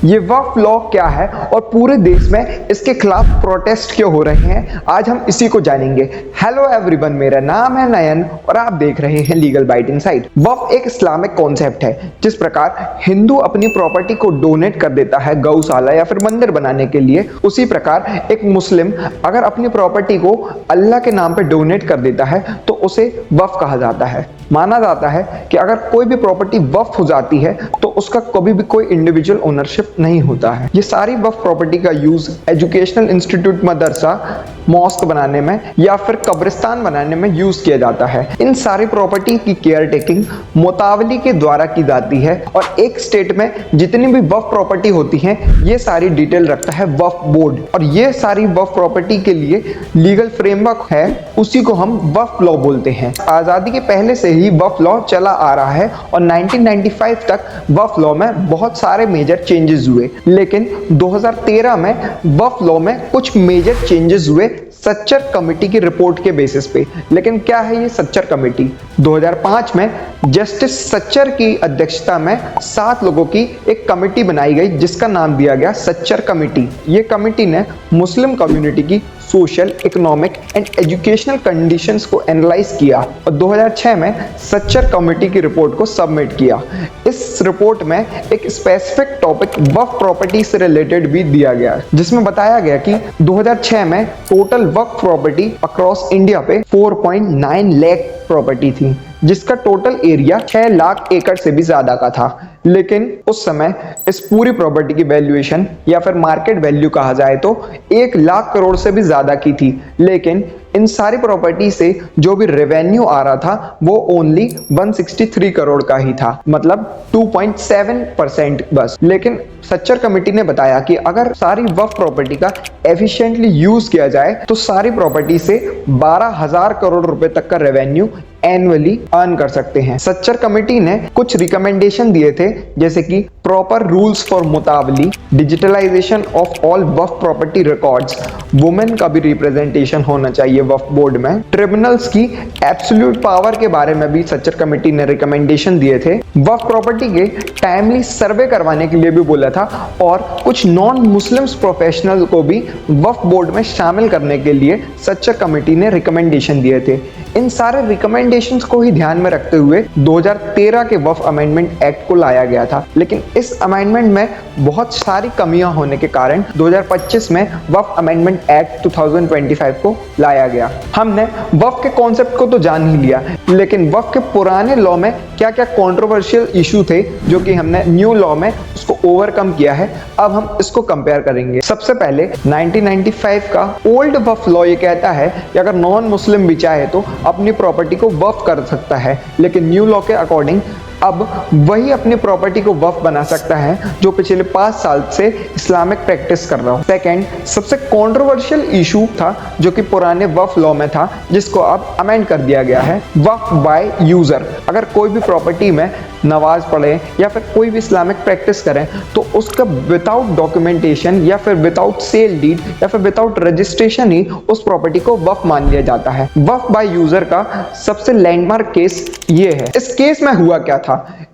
ये वक्फ लॉ क्या है और पूरे देश में इसके खिलाफ प्रोटेस्ट क्यों हो रहे हैं, आज हम इसी को जानेंगे। हेलो एवरीवन, मेरा नाम है नयन और आप देख रहे हैं लीगल बाइट इनसाइड। वक्फ एक इस्लामिक कॉन्सेप्ट है। जिस प्रकार हिंदू अपनी प्रॉपर्टी को डोनेट कर देता है गौशाला या फिर मंदिर बनाने के लिए, उसी प्रकार एक मुस्लिम अगर अपनी प्रॉपर्टी को अल्लाह के नाम पे डोनेट कर देता है तो उसे वक्फ कहा जाता है। माना जाता है कि अगर कोई भी प्रॉपर्टी वक्फ हो जाती है तो उसका कभी भी कोई इंडिविजुअल ओनरशिप नहीं होता है। ये सारी वक्फ प्रॉपर्टी का यूज एजुकेशनल इंस्टीट्यूट, मदरसा, मॉस्क बनाने में या फिर कब्रिस्तान बनाने में यूज किया जाता है। इन सारी प्रॉपर्टी की केयर टेकिंग मुतावली के द्वारा की जाती है और एक स्टेट में जितनी भी वक्फ प्रॉपर्टी होती है ये सारी डिटेल रखता है वक्फ बोर्ड, और ये सारी वक्फ प्रॉपर्टी के लिए लीगल फ्रेमवर्क है, उसी को हम वक्फ लॉ बोलते हैं। आजादी के पहले से ही वक्फ लॉ चला आ रहा है और 1995 तक वक्फ लॉ में बहुत सारे मेजर चेंजेस हुए, लेकिन 2013 में वक्फ लॉ में कुछ मेजर चेंजेस हुए सच्चर कमेटी की रिपोर्ट के बेसिस पे। लेकिन क्या है ये सच्चर कमेटी? 2005 में जस्टिस सच्चर की अध्यक्षता में 7 लोगों की एक कमेटी बनाई गई जिसका नाम दिया गया सच्चर कमेटी। ये कमेटी ने मुस्लिम कम्युनिटी की social, economic and educational conditions को एनालाइज किया और 2006 में सच्चर कमेटी की रिपोर्ट को सबमिट किया। इस रिपोर्ट में एक स्पेसिफिक टॉपिक वक्फ प्रॉपर्टी से रिलेटेड भी दिया गया, जिसमें बताया गया कि 2006 में टोटल वक्फ प्रॉपर्टी अक्रॉस इंडिया पे 4.9 लाख प्रॉपर्टी थी, जिसका टोटल एरिया 6 लाख एकड़ से भी ज्यादा का था। लेकिन उस समय इस पूरी प्रॉपर्टी की वैल्यूएशन या फिर मार्केट वैल्यू कहा जाए तो 1 लाख करोड़ से भी ज्यादा की थी। लेकिन इन सारी प्रॉपर्टी से जो भी रेवेन्यू आ रहा था वो ओनली 163 करोड़ का ही था, मतलब 2.7% बस। लेकिन सच्चर कमेटी ने बताया कि अगर सारी वक्फ प्रॉपर्टी का एफिशिएंटली यूज किया जाए तो सारी प्रॉपर्टी से 12,000 करोड़ रुपए तक का रेवेन्यू एनुअली अर्न कर सकते हैं। सच्चर कमेटी ने कुछ रिकमेंडेशन दिए थे, जैसे कि प्रॉपर रूल्स फॉर मुतावली, digitalisation of all waqf property records, women का भी रिप्रेजेंटेशन होना चाहिए वक्फ बोर्ड में, ट्रिब्यूनल्स की एब्सोल्यूट पावर के बारे में भी सच्चर कमेटी ने रिकमेंडेशन दिए थे, वक्फ प्रॉपर्टी के टाइमली सर्वे करवाने के लिए भी बोला था और कुछ नॉन मुस्लिम्स प्रोफेशनल को भी वक्फ बोर्ड में शामिल करने के लिए सच्चर कमेटी ने रिकमेंडेशन दिए थे। इन सारे रिकमेंडेशंस को ही ध्यान में रखते हुए 2013 के वक्फ अमेंडमेंट एक्ट को लाया गया था, लेकिन इस अमेंडमेंट में बहुत सारी कमियां होने के कारण 2025 में वक्फ अमेंडमेंट एक्ट 2025 को लाया गया। हमने वक्फ के कॉन्सेप्ट को तो जान ही लिया, लेकिन वक्फ के पुराने लॉ में क्या क्या कंट्रोवर्शियल इशू थे जो कि हमने न्यू लॉ में उसको ओवरकम किया है, अब हम इसको कंपेयर करेंगे। सबसे पहले 1995 का ओल्ड वक्फ लॉ ये कहता है कि अगर नॉन मुस्लिम भी चाहे तो अपनी प्रॉपर्टी को वक्फ कर सकता है, लेकिन न्यू लॉ के अकॉर्डिंग अब वही अपनी प्रॉपर्टी को वक्फ बना सकता है जो पिछले 5 साल से इस्लामिक प्रैक्टिस कर रहा हो। सेकंड, सबसे कंट्रोवर्शियल इशू था जो कि पुराने वक्फ लॉ में था, जिसको अब अमेंड कर दिया गया है, वक्फ बाय यूजर। अगर कोई भी प्रॉपर्टी में नमाज पढ़े या फिर कोई भी इस्लामिक प्रैक्टिस करें तो उसका विदाउट डॉक्यूमेंटेशन या फिर विदाउट सेल डीड या फिर विदाउट रजिस्ट्रेशन ही उस प्रॉपर्टी को वक्फ मान लिया जाता है। वक्फ बाय यूजर का सबसे लैंडमार्क केस ये है। इस केस में हुआ क्या था?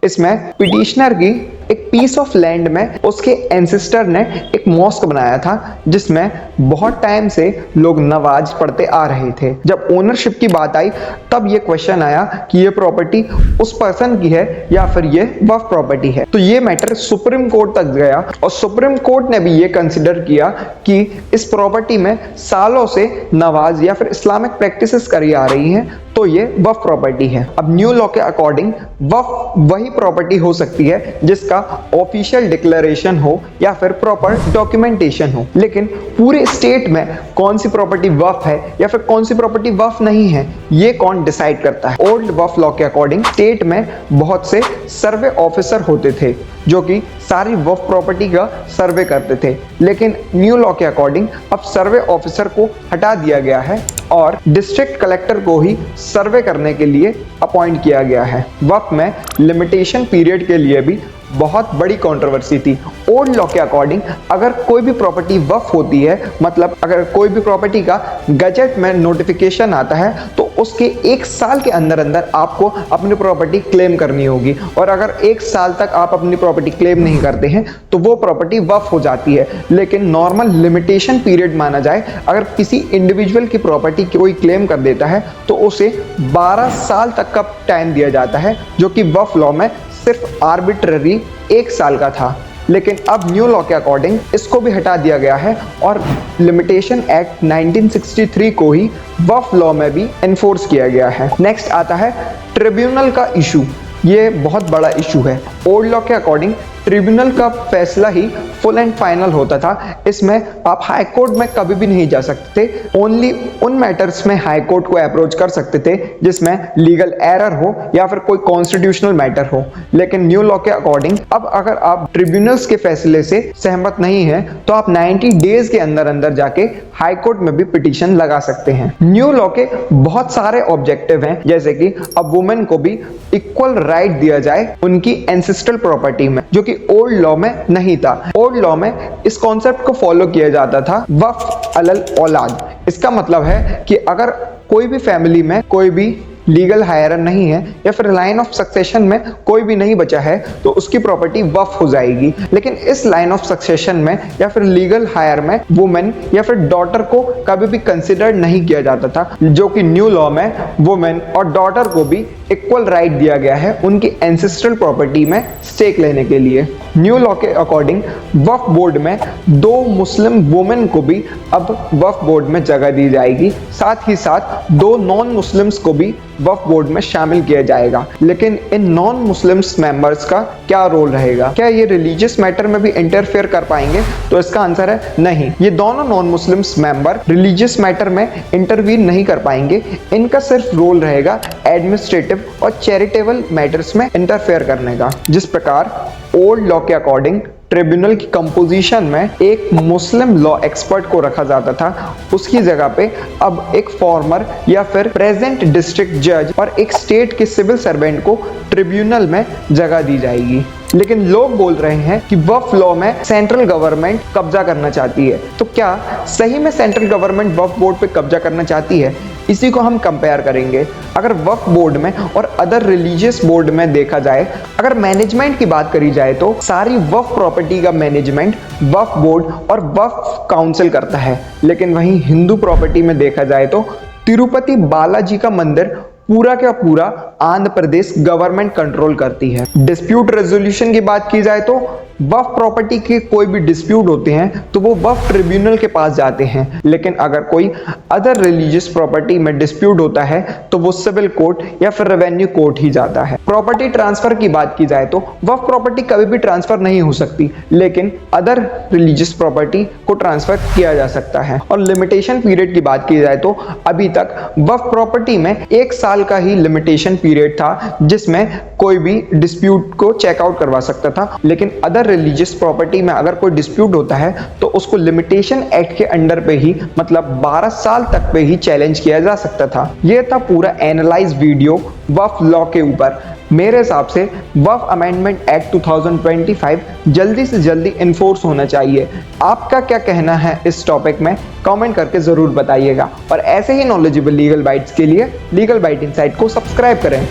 इसमें पिटिशनर की एक पीस ऑफ लैंड में उसके एंसेस्टर ने एक मॉस्क बनाया था जिसमें बहुत टाइम से लोग नमाज पढ़ते आ रहे थे। जब ओनरशिप की बात आई तब ये क्वेश्चन आया कि ये प्रॉपर्टी उस पर्सन की है या फिर ये वक्फ प्रॉपर्टी है। तो ये मैटर सुप्रीम कोर्ट तक गया और सुप्रीम कोर्ट ने भी ये कंसिडर किया कि इस प्रॉपर्टी में सालों से नमाज या फिर इस्लामिक प्रैक्टिसेस करी आ रही हैं, तो ये वक्फ प्रॉपर्टी है। अब न्यू लॉ के अकॉर्डिंग वक्फ वही प्रॉपर्टी हो सकती है जिसका ऑफिशियल डिक्लेरेशन हो या फिर प्रॉपर डॉक्यूमेंटेशन हो। लेकिन पूरे स्टेट में कौन सी प्रॉपर्टी वक्फ है या फिर कौन सी प्रॉपर्टी वक्फ नहीं है, ये कौन डिसाइड करता है? ओल्ड वक्फ लॉ के अकॉर्डिंग स्टेट में बहुत से सर्वे ऑफिसर होते थे जो कि सारी वक्फ प्रॉपर्टी का सर्वे करते थे, लेकिन न्यू लॉ के अकॉर्डिंग अब सर्वे ऑफिसर को हटा दिया गया है और डिस्ट्रिक्ट कलेक्टर को ही सर्वे करने के लिए अपॉइंट किया गया है। वक्फ में लिमिटेशन पीरियड के लिए भी बहुत बड़ी कंट्रोवर्सी थी। ओल्ड लॉ के अकॉर्डिंग अगर कोई भी प्रॉपर्टी वक्फ होती है, मतलब अगर कोई भी प्रॉपर्टी का गजट में नोटिफिकेशन आता है तो उसके 1 साल के अंदर अंदर आपको अपनी प्रॉपर्टी क्लेम करनी होगी। और अगर 1 साल तक आप अपनी प्रॉपर्टी क्लेम नहीं करते हैं तो वो प्रॉपर्टी वक्फ हो जाती है। लेकिन नॉर्मल लिमिटेशन पीरियड माना जाए, अगर किसी इंडिविजुअल की प्रॉपर्टी कोई क्लेम कर देता है तो उसे 12 साल तक का टाइम दिया जाता है, जो कि वक्फ लॉ में सिर्फ आर्बिट्ररी 1 साल का था। लेकिन अब न्यू लॉ के अकॉर्डिंग इसको भी हटा दिया गया है और लिमिटेशन एक्ट 1963 को ही वक्फ लॉ में भी एनफोर्स किया गया है। नेक्स्ट आता है ट्रिब्यूनल का इशू। ये बहुत बड़ा इशू है। ओल्ड लॉ के अकॉर्डिंग ट्रिब्यूनल का फैसला ही फुल एंड फाइनल होता था। इसमें आप हाई कोर्ट में कभी भी नहीं जा सकते थे। ओनली उन मैटर्स में हाई कोर्ट को अप्रोच कर सकते थे जिसमें लीगल एरर हो या फिर कोई कॉन्स्टिट्यूशनल मैटर हो। लेकिन न्यू लॉ के अकॉर्डिंग अब अगर आप ट्रिब्यूनल्स के फैसले से सहमत नहीं हैं तो आप 90 डेज के अंदर अंदर जाके हाई कोर्ट में भी पिटीशन लगा सकते हैं। न्यू लॉ के बहुत सारे ऑब्जेक्टिव हैं, जैसे कि अब वुमेन को भी इक्वल राइट दिया जाए उनकी एंसेस्ट्रल प्रॉपर्टी में, जो कि ओल्ड लॉ में नहीं था। ओल्ड लॉ में इस कॉन्सेप्ट को फॉलो किया जाता था वक्फ अलल औलाद। इसका मतलब है कि अगर कोई भी फैमिली में कोई भी लीगल हायर नहीं है या फिर लाइन ऑफ सक्सेशन में कोई भी नहीं बचा है तो उसकी प्रॉपर्टी वक्फ हो जाएगी। लेकिन इस लाइन ऑफ सक्सेशन में या फिर लीगल हायर में वुमेन या फिर डॉटर को कभी भी कंसिडर नहीं किया जाता था, जो कि न्यू लॉ में वुमेन और डॉटर को भी इक्वल राइट दिया गया है उनकी एंसेस्ट्रल प्रॉपर्टी में स्टेक लेने के लिए। न्यू लॉ के अकॉर्डिंग वक्फ बोर्ड में 2 मुस्लिम वुमेन को भी अब वक्फ बोर्ड में जगह दी जाएगी। साथ ही साथ 2 नॉन मुस्लिम्स को भी वक्फ बोर्ड में शामिल किया जाएगा। लेकिन इन नॉन मुस्लिम्स मेंबर्स का क्या रोल रहेगा? क्या ये रिलीजियस मैटर में भी इंटरफेयर कर पाएंगे? तो इसका आंसर है नहीं। ये दोनों non Muslims member religious matter में इंटरवीन नहीं कर पाएंगे। इनका सिर्फ रोल रहेगा एडमिनिस्ट्रेटिव और चैरिटेबल मैटर्स में इंटरफेयर करने का। जिस प्रकार ओल्ड लॉ के अकॉर्डिंग ट्रिब्यूनल की कंपोजिशन में एक मुस्लिम लॉ एक्सपर्ट को रखा जाता था, उसकी जगह पे अब एक फॉर्मर या फिर प्रेजेंट डिस्ट्रिक्ट जज और एक स्टेट के सिविल सर्वेंट को ट्रिब्यूनल में जगह दी जाएगी। लेकिन लोग बोल रहे हैं कि वक्फ लॉ में सेंट्रल गवर्नमेंट कब्जा करना चाहती है। तो क्या सही में सेंट्रल गवर्नमेंट वक्फ बोर्ड पे कब्जा करना चाहती है? इसी को हम कंपेयर करेंगे। अगर वक्फ बोर्ड में और अदर रिलीजियस बोर्ड में देखा जाए, अगर मैनेजमेंट की बात करी जाए तो सारी वक्फ प्रॉपर्टी का मैनेजमेंट वक्फ बोर्ड और वक्फ काउंसिल करता है। लेकिन वहीं हिंदू प्रॉपर्टी में देखा जाए तो तिरुपति बालाजी का मंदिर पूरा का पूरा आंध्र प्रदेश गवर्नमेंट कंट्रोल करती है। डिस्प्यूट रेजोल्यूशन की बात की जाए तो वक्फ प्रॉपर्टी के कोई भी डिस्प्यूट होते हैं तो वो वक्फ ट्रिब्यूनल के पास जाते हैं। लेकिन अगर कोई अदर रिलीजियस प्रॉपर्टी में डिस्प्यूट होता है तो वो सिविल कोर्ट या फिर रेवेन्यू कोर्ट ही जाता है। प्रॉपर्टी ट्रांसफर की बात की जाए तो वक्फ प्रॉपर्टी कभी भी ट्रांसफर नहीं हो सकती, लेकिन अदर रिलीजियस प्रॉपर्टी को ट्रांसफर किया जा सकता है। और लिमिटेशन पीरियड की बात की जाए तो अभी तक वक्फ प्रॉपर्टी में 1 साल का ही लिमिटेशन पीरियड था, जिसमें कोई भी डिस्प्यूट को चेकआउट करवा सकता था। लेकिन अदर रिलीजियस प्रॉपर्टी में अगर कोई डिस्प्यूट होता है तो उसको लिमिटेशन एक्ट के अंडर पे ही, मतलब 12 साल तक पे ही चैलेंज किया जा सकता था। यह था पूरा एनालाइज वीडियो वक्फ लॉ के ऊपर। मेरे हिसाब से वक्फ अमेंडमेंट एक्ट 2025 जल्दी से जल्दी इन्फोर्स होना चाहिए। आपका क्या कहना है इस टॉपिक में? कमेंट करके जरूर बताइएगा। और ऐसे ही नॉलेजेबल लीगल बाइट्स के लिए लीगल बाइट इनसाइट को सब्सक्राइब करें।